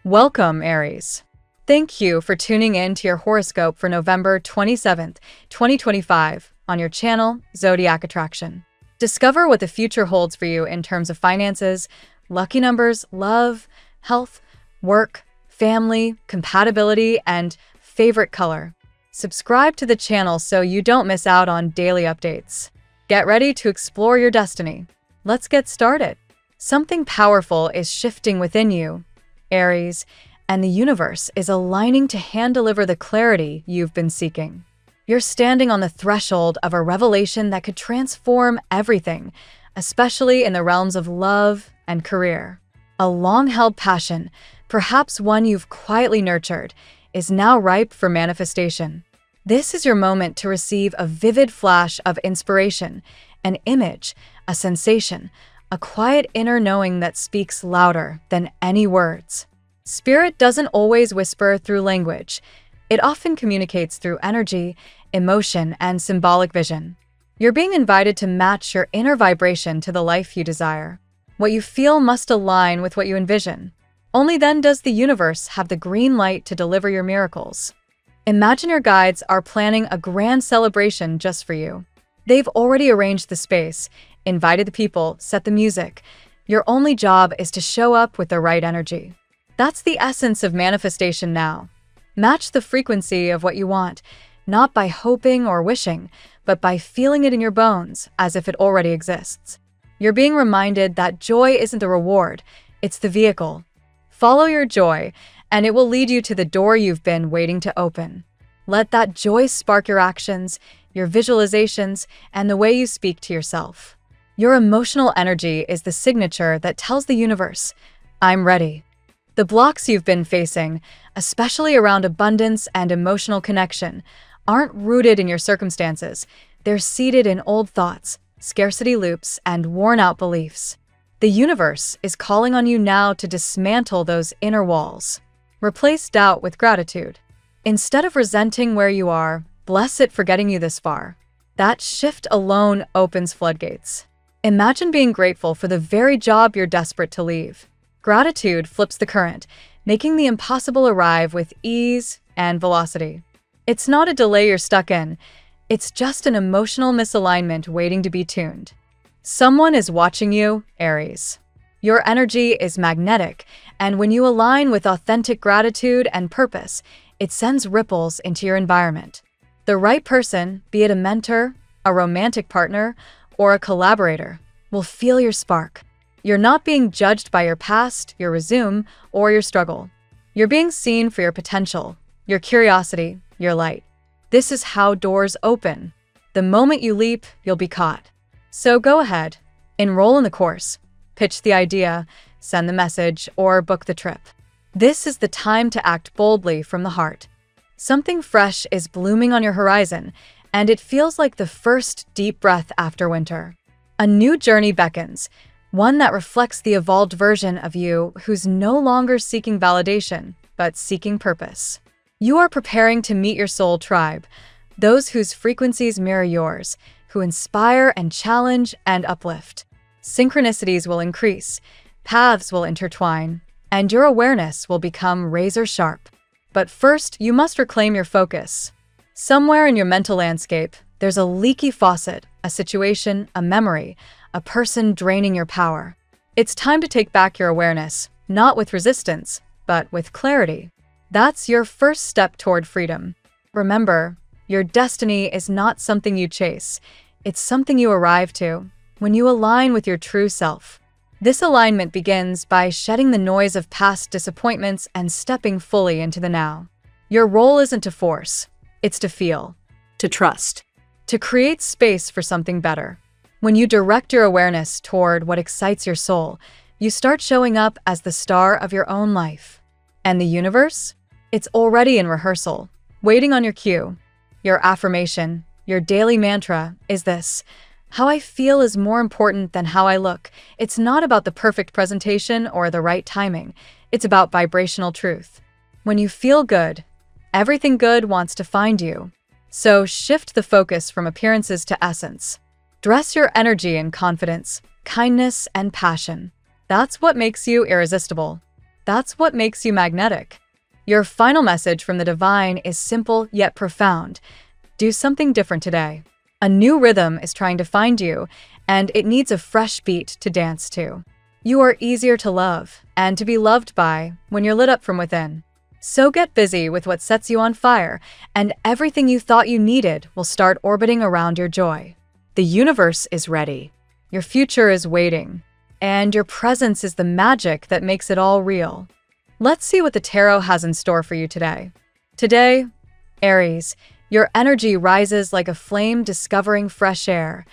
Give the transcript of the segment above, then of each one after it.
Welcome, Aries. Thank you for tuning in to your horoscope for November 27th, 2025 on your channel, Zodiac Attraction. Discover what the future holds for you in terms of finances, lucky numbers, love, health, work, family, compatibility, and favorite color. Subscribe to the channel so you don't miss out on daily updates. Get ready to explore your destiny. Let's get started. Something powerful is shifting within you, Aries, and the universe is aligning to hand-deliver the clarity you've been seeking. You're standing on the threshold of a revelation that could transform everything, especially in the realms of love and career. A long-held passion, perhaps one you've quietly nurtured, is now ripe for manifestation. This is your moment to receive a vivid flash of inspiration, an image, a sensation, a quiet inner knowing that speaks louder than any words. Spirit doesn't always whisper through language. It often communicates through energy, emotion, and symbolic vision. You're being invited to match your inner vibration to the life you desire. What you feel must align with what you envision. Only then does the universe have the green light to deliver your miracles. Imagine your guides are planning a grand celebration just for you. They've already arranged the space, invited the people, set the music. Your only job is to show up with the right energy. That's the essence of manifestation now. Match the frequency of what you want, not by hoping or wishing, but by feeling it in your bones as if it already exists. You're being reminded that joy isn't the reward, it's the vehicle. Follow your joy, and it will lead you to the door you've been waiting to open. Let that joy spark your actions, your visualizations, and the way you speak to yourself. Your emotional energy is the signature that tells the universe, I'm ready. The blocks you've been facing, especially around abundance and emotional connection, aren't rooted in your circumstances. They're seated in old thoughts, scarcity loops, and worn-out beliefs. The universe is calling on you now to dismantle those inner walls. Replace doubt with gratitude. Instead of resenting where you are, bless it for getting you this far. That shift alone opens floodgates. Imagine being grateful for the very job you're desperate to leave. Gratitude flips the current, making the impossible arrive with ease and velocity. It's not a delay you're stuck in. It's just an emotional misalignment waiting to be tuned. Someone is watching you, Aries. Your energy is magnetic, and when you align with authentic gratitude and purpose, it sends ripples into your environment. The right person, be it a mentor, a romantic partner, or a collaborator, will feel your spark. You're not being judged by your past, your resume, or your struggle. You're being seen for your potential, your curiosity, your light. This is how doors open. The moment you leap, you'll be caught. So go ahead, enroll in the course, pitch the idea, send the message, or book the trip. This is the time to act boldly from the heart. Something fresh is blooming on your horizon, and it feels like the first deep breath after winter. A new journey beckons, one that reflects the evolved version of you who's no longer seeking validation, but seeking purpose. You are preparing to meet your soul tribe, those whose frequencies mirror yours, who inspire and challenge and uplift. Synchronicities will increase, paths will intertwine, and your awareness will become razor sharp. But first, you must reclaim your focus. Somewhere in your mental landscape, there's a leaky faucet, a situation, a memory, a person draining your power. It's time to take back your awareness, not with resistance, but with clarity. That's your first step toward freedom. Remember, your destiny is not something you chase. It's something you arrive to when you align with your true self. This alignment begins by shedding the noise of past disappointments and stepping fully into the now. Your role isn't to force, it's to feel, to trust, to create space for something better. When you direct your awareness toward what excites your soul, you start showing up as the star of your own life. And the universe? It's already in rehearsal, waiting on your cue. Your affirmation, your daily mantra, is this: how I feel is more important than how I look. It's not about the perfect presentation or the right timing. It's about vibrational truth. When you feel good, everything good wants to find you. So shift the focus from appearances to essence. Dress your energy in confidence, kindness, and passion. That's what makes you irresistible. That's what makes you magnetic. Your final message from the divine is simple yet profound. Do something different today. A new rhythm is trying to find you, and it needs a fresh beat to dance to. You are easier to love and to be loved by when you're lit up from within. So get busy with what sets you on fire, and everything you thought you needed will start orbiting around your joy. The universe is ready. Your future is waiting, and your presence is the magic that makes it all real. Let's see what the tarot has in store for you today. Today, Aries, your energy rises like a flame discovering fresh air,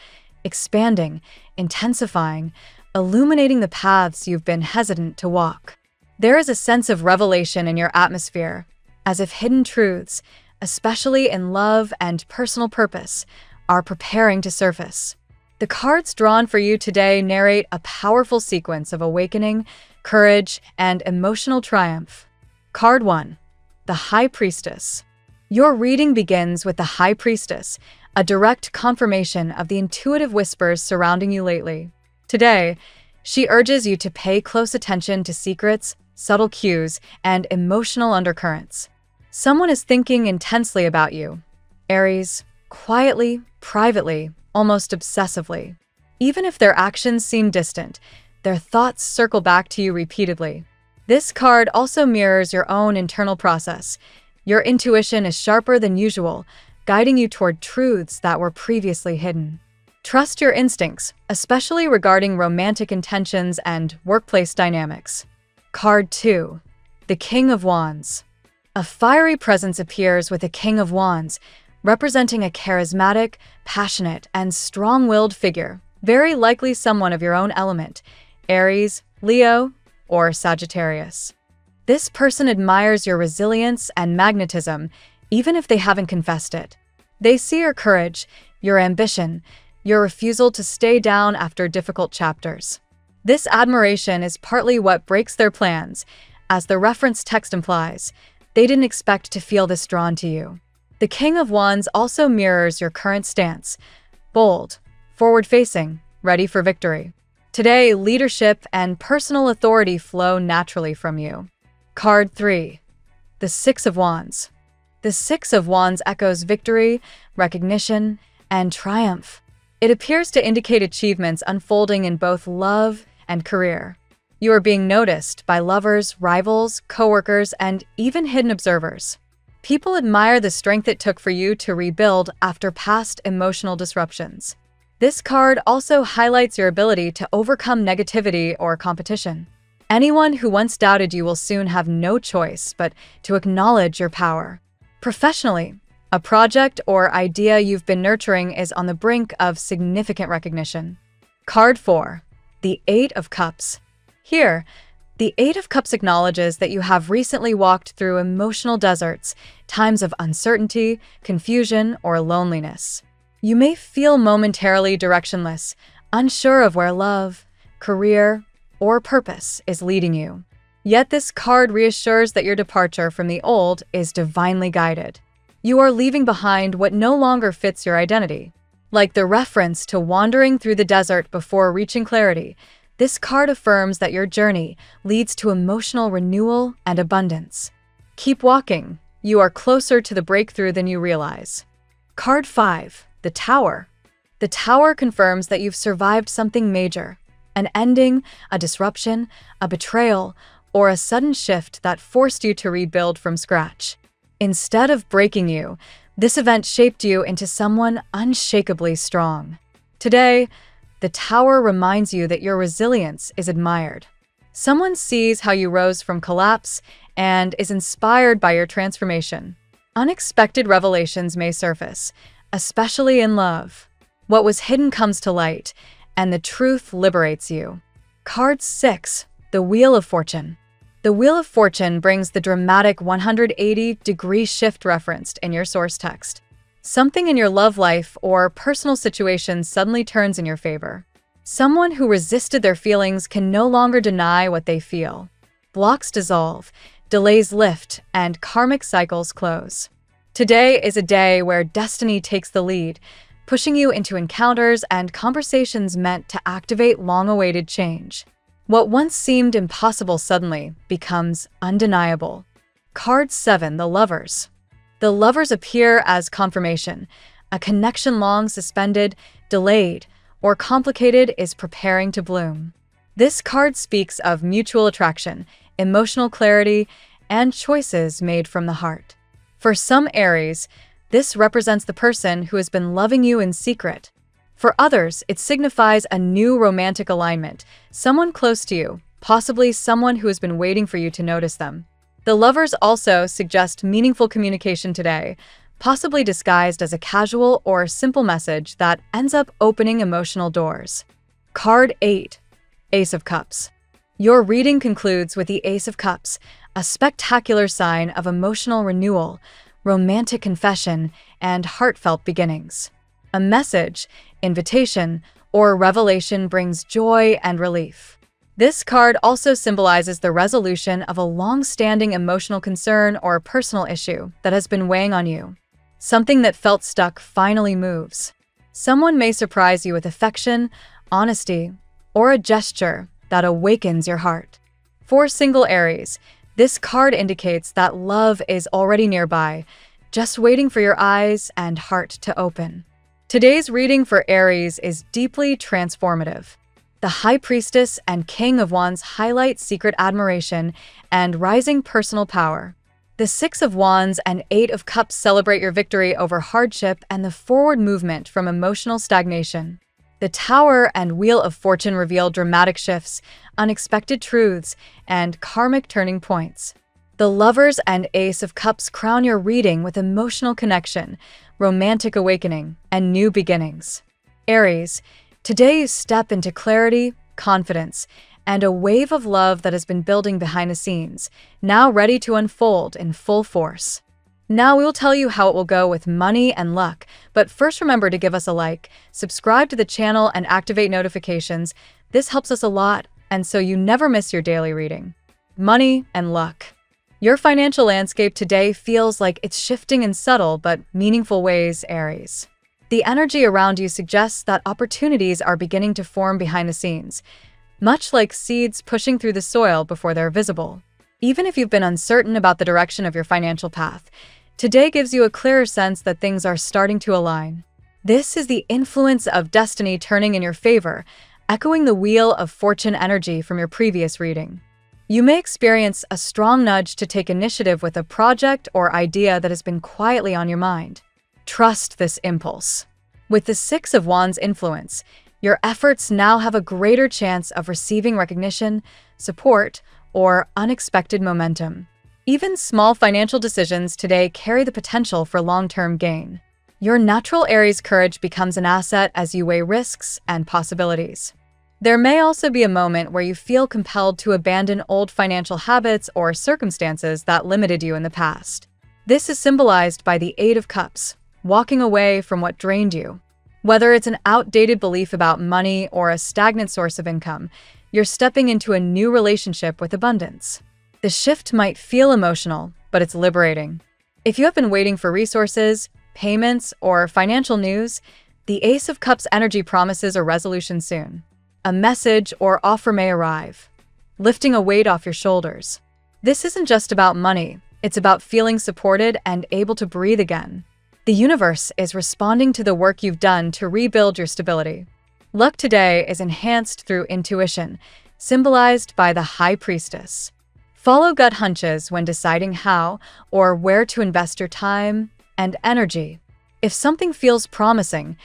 expanding, intensifying, illuminating the paths you've been hesitant to walk. There is a sense of revelation in your atmosphere, as if hidden truths, especially in love and personal purpose, are preparing to surface. The cards drawn for you today narrate a powerful sequence of awakening, courage, and emotional triumph. Card 1. The High Priestess. Your reading begins with the High Priestess, a direct confirmation of the intuitive whispers surrounding you lately. Today, she urges you to pay close attention to secrets, subtle cues, and emotional undercurrents. Someone is thinking intensely about you, Aries, quietly, privately, almost obsessively. Even if their actions seem distant, their thoughts circle back to you repeatedly. This card also mirrors your own internal process. Your intuition is sharper than usual, guiding you toward truths that were previously hidden. Trust your instincts, especially regarding romantic intentions and workplace dynamics. Card 2. The King of Wands. A fiery presence appears with the King of Wands, representing a charismatic, passionate, and strong-willed figure, very likely someone of your own element, Aries, Leo, or Sagittarius. This person admires your resilience and magnetism, even if they haven't confessed it. They see your courage, your ambition, your refusal to stay down after difficult chapters. This admiration is partly what breaks their plans. As the reference text implies, they didn't expect to feel this drawn to you. The King of Wands also mirrors your current stance, bold, forward-facing, ready for victory. Today, leadership and personal authority flow naturally from you. Card 3. The Six of Wands. The Six of Wands echoes victory, recognition, and triumph. It appears to indicate achievements unfolding in both love and career. You are being noticed by lovers, rivals, coworkers, and even hidden observers. People admire the strength it took for you to rebuild after past emotional disruptions. This card also highlights your ability to overcome negativity or competition. Anyone who once doubted you will soon have no choice but to acknowledge your power. Professionally, a project or idea you've been nurturing is on the brink of significant recognition. Card 4. The Eight of Cups. Here, the Eight of Cups acknowledges that you have recently walked through emotional deserts, times of uncertainty, confusion, or loneliness. You may feel momentarily directionless, unsure of where love, career, or purpose is leading you. Yet this card reassures that your departure from the old is divinely guided. You are leaving behind what no longer fits your identity. Like the reference to wandering through the desert before reaching clarity, this card affirms that your journey leads to emotional renewal and abundance. Keep walking. You are closer to the breakthrough than you realize. Card 5. The Tower. The Tower confirms that you've survived something major. An ending, a disruption, a betrayal, or a sudden shift that forced you to rebuild from scratch. Instead of breaking you, this event shaped you into someone unshakably strong. Today, the Tower reminds you that your resilience is admired. Someone sees how you rose from collapse and is inspired by your transformation. Unexpected revelations may surface, especially in love. What was hidden comes to light, and the truth liberates you. Card 6. The Wheel of Fortune. The Wheel of Fortune brings the dramatic 180-degree shift referenced in your source text. Something in your love life or personal situation suddenly turns in your favor. Someone who resisted their feelings can no longer deny what they feel. Blocks dissolve, delays lift, and karmic cycles close. Today is a day where destiny takes the lead, pushing you into encounters and conversations meant to activate long-awaited change. What once seemed impossible suddenly becomes undeniable. Card 7, the Lovers. The Lovers appear as confirmation. A connection long suspended, delayed, or complicated is preparing to bloom. This card speaks of mutual attraction, emotional clarity, and choices made from the heart. For some Aries, this represents the person who has been loving you in secret. For others, it signifies a new romantic alignment, someone close to you, possibly someone who has been waiting for you to notice them. The Lovers also suggest meaningful communication today, possibly disguised as a casual or simple message that ends up opening emotional doors. Card 8, Ace of Cups. Your reading concludes with the Ace of Cups, a spectacular sign of emotional renewal, romantic confession, and heartfelt beginnings. A message, invitation, or revelation brings joy and relief. This card also symbolizes the resolution of a long-standing emotional concern or personal issue that has been weighing on you. Something that felt stuck finally moves. Someone may surprise you with affection, honesty, or a gesture that awakens your heart. For single Aries, this card indicates that love is already nearby, just waiting for your eyes and heart to open. Today's reading for Aries is deeply transformative. The High Priestess and King of Wands highlight secret admiration and rising personal power. The Six of Wands and Eight of Cups celebrate your victory over hardship and the forward movement from emotional stagnation. The Tower and Wheel of Fortune reveal dramatic shifts, unexpected truths, and karmic turning points. The Lovers and Ace of Cups crown your reading with emotional connection, romantic awakening, and new beginnings. Aries, today you step into clarity, confidence, and a wave of love that has been building behind the scenes, now ready to unfold in full force. Now we will tell you how it will go with money and luck, but first remember to give us a like, subscribe to the channel, and activate notifications. This helps us a lot, and so you never miss your daily reading. Money and luck. Your financial landscape today feels like it's shifting in subtle but meaningful ways, Aries. The energy around you suggests that opportunities are beginning to form behind the scenes, much like seeds pushing through the soil before they're visible. Even if you've been uncertain about the direction of your financial path, today gives you a clearer sense that things are starting to align. This is the influence of destiny turning in your favor, echoing the Wheel of Fortune energy from your previous reading. You may experience a strong nudge to take initiative with a project or idea that has been quietly on your mind. Trust this impulse. With the Six of Wands influence, your efforts now have a greater chance of receiving recognition, support, or unexpected momentum. Even small financial decisions today carry the potential for long-term gain. Your natural Aries courage becomes an asset as you weigh risks and possibilities. There may also be a moment where you feel compelled to abandon old financial habits or circumstances that limited you in the past. This is symbolized by the Eight of Cups, walking away from what drained you. Whether it's an outdated belief about money or a stagnant source of income, you're stepping into a new relationship with abundance. The shift might feel emotional, but it's liberating. If you have been waiting for resources, payments, or financial news, the Ace of Cups energy promises a resolution soon. A message or offer may arrive, lifting a weight off your shoulders. This isn't just about money, it's about feeling supported and able to breathe again. The universe is responding to the work you've done to rebuild your stability. Luck today is enhanced through intuition, symbolized by the High Priestess. Follow gut hunches when deciding how or where to invest your time and energy. If something feels promising,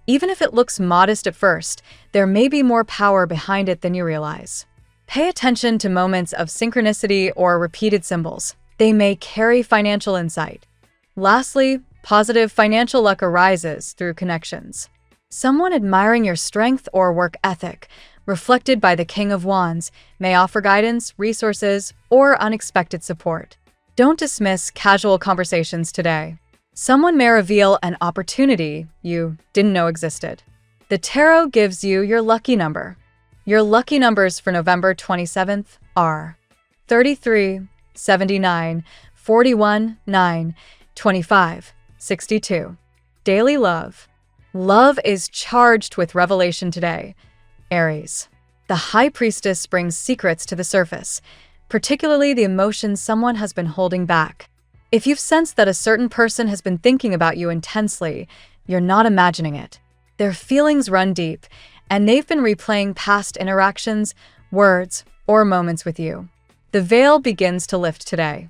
even if it looks modest at first, there may be more power behind it than you realize. Pay attention to moments of synchronicity or repeated symbols. They may carry financial insight. Lastly, positive financial luck arises through connections. Someone admiring your strength or work ethic, reflected by the King of Wands, may offer guidance, resources, or unexpected support. Don't dismiss casual conversations today. Someone may reveal an opportunity you didn't know existed. The tarot gives you your lucky number. Your lucky numbers for November 27th are 33, 79, 41, 9, 25, 62. Daily love. Love is charged with revelation today, Aries. The High Priestess brings secrets to the surface, particularly the emotions someone has been holding back. If you've sensed that a certain person has been thinking about you intensely, you're not imagining it. Their feelings run deep, and they've been replaying past interactions, words, or moments with you. The veil begins to lift today.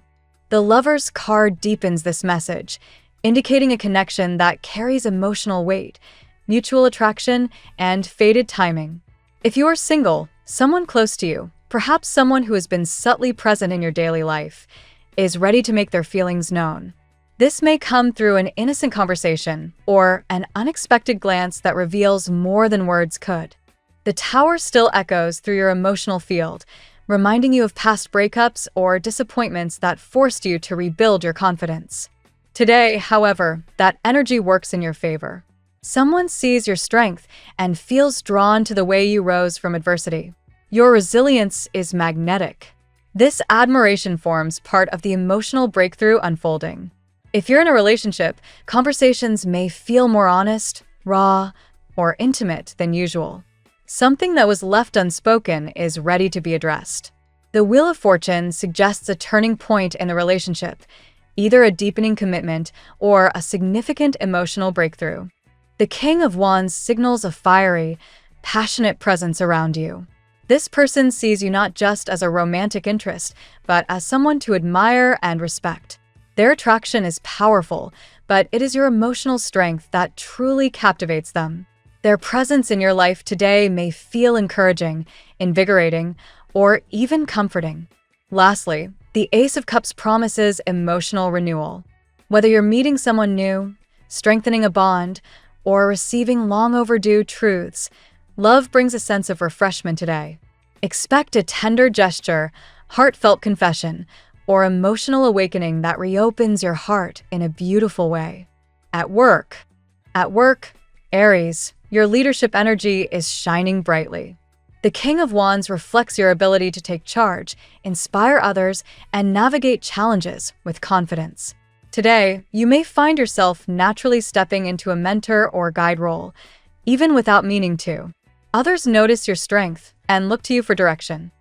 The Lover's card deepens this message, indicating a connection that carries emotional weight, mutual attraction, and fated timing. If you are single, someone close to you, perhaps someone who has been subtly present in your daily life, is ready to make their feelings known. This may come through an innocent conversation or an unexpected glance that reveals more than words could. The Tower still echoes through your emotional field, reminding you of past breakups or disappointments that forced you to rebuild your confidence. Today, however, that energy works in your favor. Someone sees your strength and feels drawn to the way you rose from adversity. Your resilience is magnetic. This admiration forms part of the emotional breakthrough unfolding. If you're in a relationship, conversations may feel more honest, raw, or intimate than usual. Something that was left unspoken is ready to be addressed. The Wheel of Fortune suggests a turning point in the relationship, either a deepening commitment or a significant emotional breakthrough. The King of Wands signals a fiery, passionate presence around you. This person sees you not just as a romantic interest, but as someone to admire and respect. Their attraction is powerful, but it is your emotional strength that truly captivates them. Their presence in your life today may feel encouraging, invigorating, or even comforting. Lastly, the Ace of Cups promises emotional renewal. Whether you're meeting someone new, strengthening a bond, or receiving long overdue truths, love brings a sense of refreshment today. Expect a tender gesture, heartfelt confession, or emotional awakening that reopens your heart in a beautiful way. At work, Aries, your leadership energy is shining brightly. The King of Wands reflects your ability to take charge, inspire others, and navigate challenges with confidence. Today, you may find yourself naturally stepping into a mentor or guide role, even without meaning to. Others notice your strength and look to you for direction.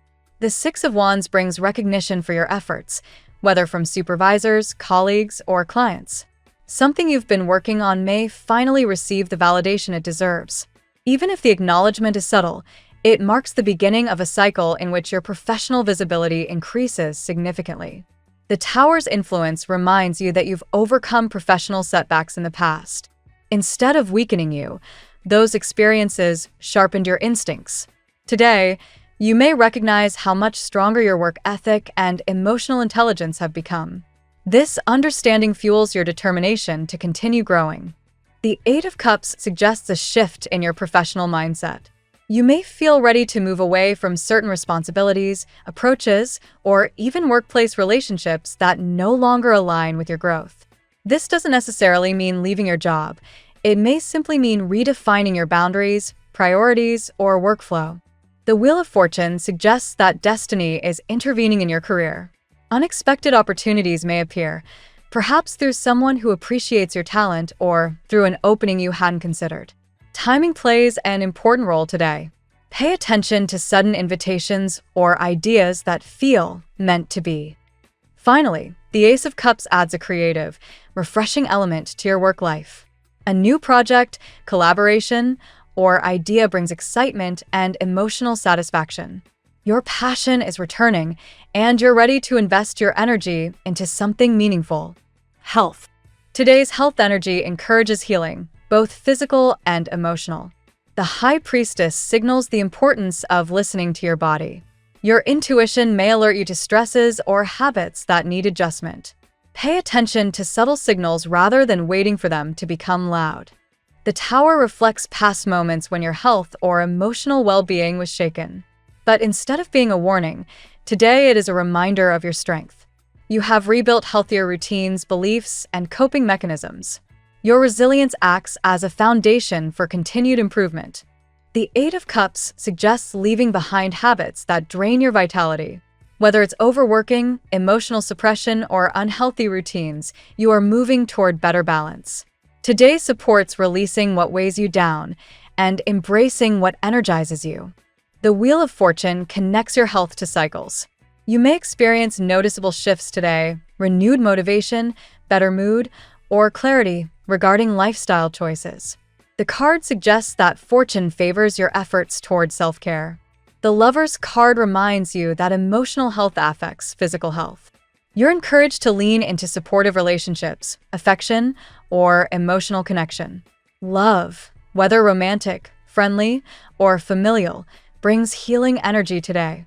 The Six of Wands brings recognition for your efforts, whether from supervisors, colleagues, or clients. Something you've been working on may finally receive the validation it deserves. Even if the acknowledgement is subtle, it marks the beginning of a cycle in which your professional visibility increases significantly. The Tower's influence reminds you that you've overcome professional setbacks in the past. Instead of weakening you, those experiences sharpened your instincts. Today, you may recognize how much stronger your work ethic and emotional intelligence have become. This understanding fuels your determination to continue growing. The Eight of Cups suggests a shift in your professional mindset. You may feel ready to move away from certain responsibilities, approaches, or even workplace relationships that no longer align with your growth. This doesn't necessarily mean leaving your job. It may simply mean redefining your boundaries, priorities, or workflow. The Wheel of Fortune suggests that destiny is intervening in your career. Unexpected opportunities may appear, perhaps through someone who appreciates your talent or through an opening you hadn't considered. Timing plays an important role today. Pay attention to sudden invitations or ideas that feel meant to be. Finally, the Ace of Cups adds a creative, refreshing element to your work life. A new project, collaboration, or idea brings excitement and emotional satisfaction. Your passion is returning, and you're ready to invest your energy into something meaningful. Health. Today's health energy encourages healing, both physical and emotional. The High Priestess signals the importance of listening to your body. Your intuition may alert you to stresses or habits that need adjustment. Pay attention to subtle signals rather than waiting for them to become loud. The Tower reflects past moments when your health or emotional well-being was shaken. But instead of being a warning, today it is a reminder of your strength. You have rebuilt healthier routines, beliefs, and coping mechanisms. Your resilience acts as a foundation for continued improvement. The Eight of Cups suggests leaving behind habits that drain your vitality. Whether it's overworking, emotional suppression, or unhealthy routines, you are moving toward better balance. Today supports releasing what weighs you down and embracing what energizes you. The Wheel of Fortune connects your health to cycles. You may experience noticeable shifts today, renewed motivation, better mood, or clarity regarding lifestyle choices. The card suggests that fortune favors your efforts toward self-care. The Lover's card reminds you that emotional health affects physical health. You're encouraged to lean into supportive relationships, affection, or emotional connection. Love, whether romantic, friendly, or familial, brings healing energy today.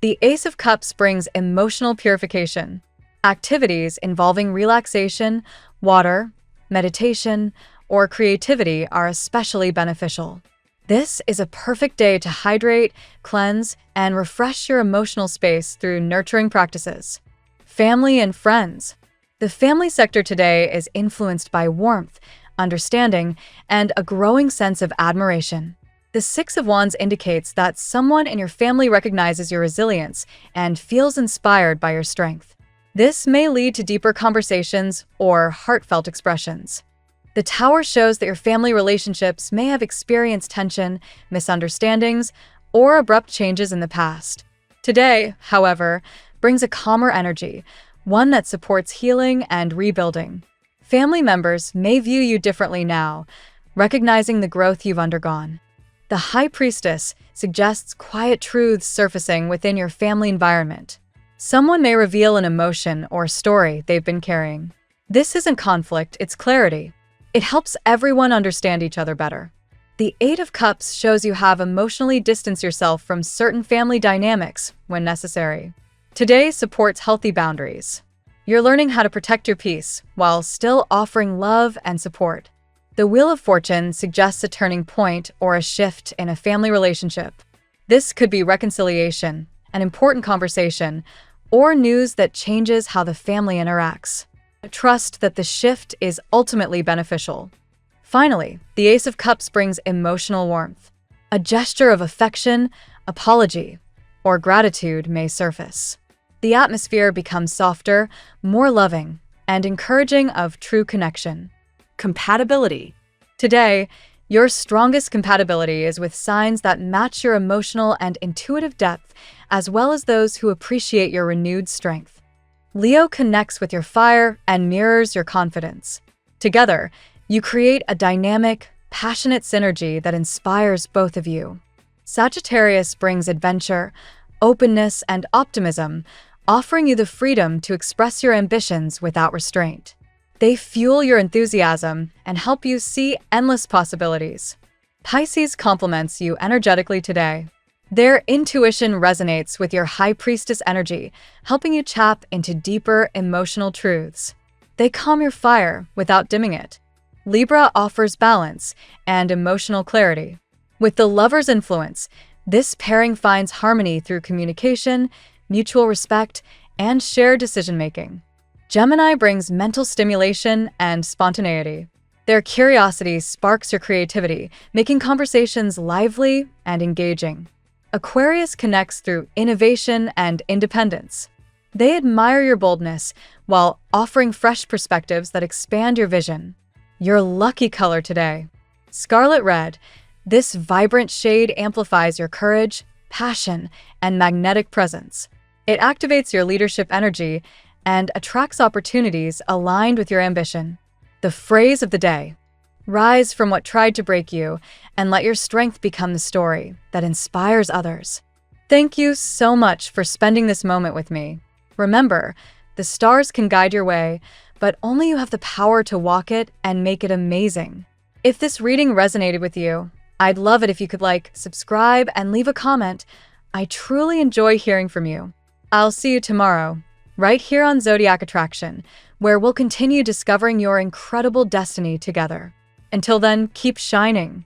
The Ace of Cups brings emotional purification. Activities involving relaxation, water, meditation, or creativity are especially beneficial. This is a perfect day to hydrate, cleanse, and refresh your emotional space through nurturing practices. Family and friends. The family sector today is influenced by warmth, understanding, and a growing sense of admiration. The Six of Wands indicates that someone in your family recognizes your resilience and feels inspired by your strength. This may lead to deeper conversations or heartfelt expressions. The Tower shows that your family relationships may have experienced tension, misunderstandings, or abrupt changes in the past. Today, however, brings a calmer energy, one that supports healing and rebuilding. Family members may view you differently now, recognizing the growth you've undergone. The High Priestess suggests quiet truths surfacing within your family environment. Someone may reveal an emotion or story they've been carrying. This isn't conflict, it's clarity. It helps everyone understand each other better. The Eight of Cups shows you have emotionally distanced yourself from certain family dynamics when necessary. Today supports healthy boundaries. You're learning how to protect your peace while still offering love and support. The Wheel of Fortune suggests a turning point or a shift in a family relationship. This could be reconciliation, an important conversation, or news that changes how the family interacts. Trust that the shift is ultimately beneficial. Finally, the Ace of Cups brings emotional warmth. A gesture of affection, apology, or gratitude may surface. The atmosphere becomes softer, more loving, and encouraging of true connection. Compatibility. Today, your strongest compatibility is with signs that match your emotional and intuitive depth, as well as those who appreciate your renewed strength. Leo connects with your fire and mirrors your confidence. Together, you create a dynamic, passionate synergy that inspires both of you. Sagittarius brings adventure, openness, and optimism, offering you the freedom to express your ambitions without restraint. They fuel your enthusiasm and help you see endless possibilities. Pisces compliments you energetically today. Their intuition resonates with your High Priestess energy, helping you tap into deeper emotional truths. They calm your fire without dimming it. Libra offers balance and emotional clarity. With the Lover's influence, this pairing finds harmony through communication, mutual respect, and shared decision-making. Gemini brings mental stimulation and spontaneity. Their curiosity sparks your creativity, making conversations lively and engaging. Aquarius connects through innovation and independence. They admire your boldness while offering fresh perspectives that expand your vision. Your lucky color today. Scarlet Red. This vibrant shade amplifies your courage, passion, and magnetic presence. It activates your leadership energy and attracts opportunities aligned with your ambition. The phrase of the day. Rise from what tried to break you and let your strength become the story that inspires others. Thank you so much for spending this moment with me. Remember, the stars can guide your way, but only you have the power to walk it and make it amazing. If this reading resonated with you, I'd love it if you could like, subscribe, and leave a comment. I truly enjoy hearing from you. I'll see you tomorrow, right here on Zodiac Attraction, where we'll continue discovering your incredible destiny together. Until then, keep shining.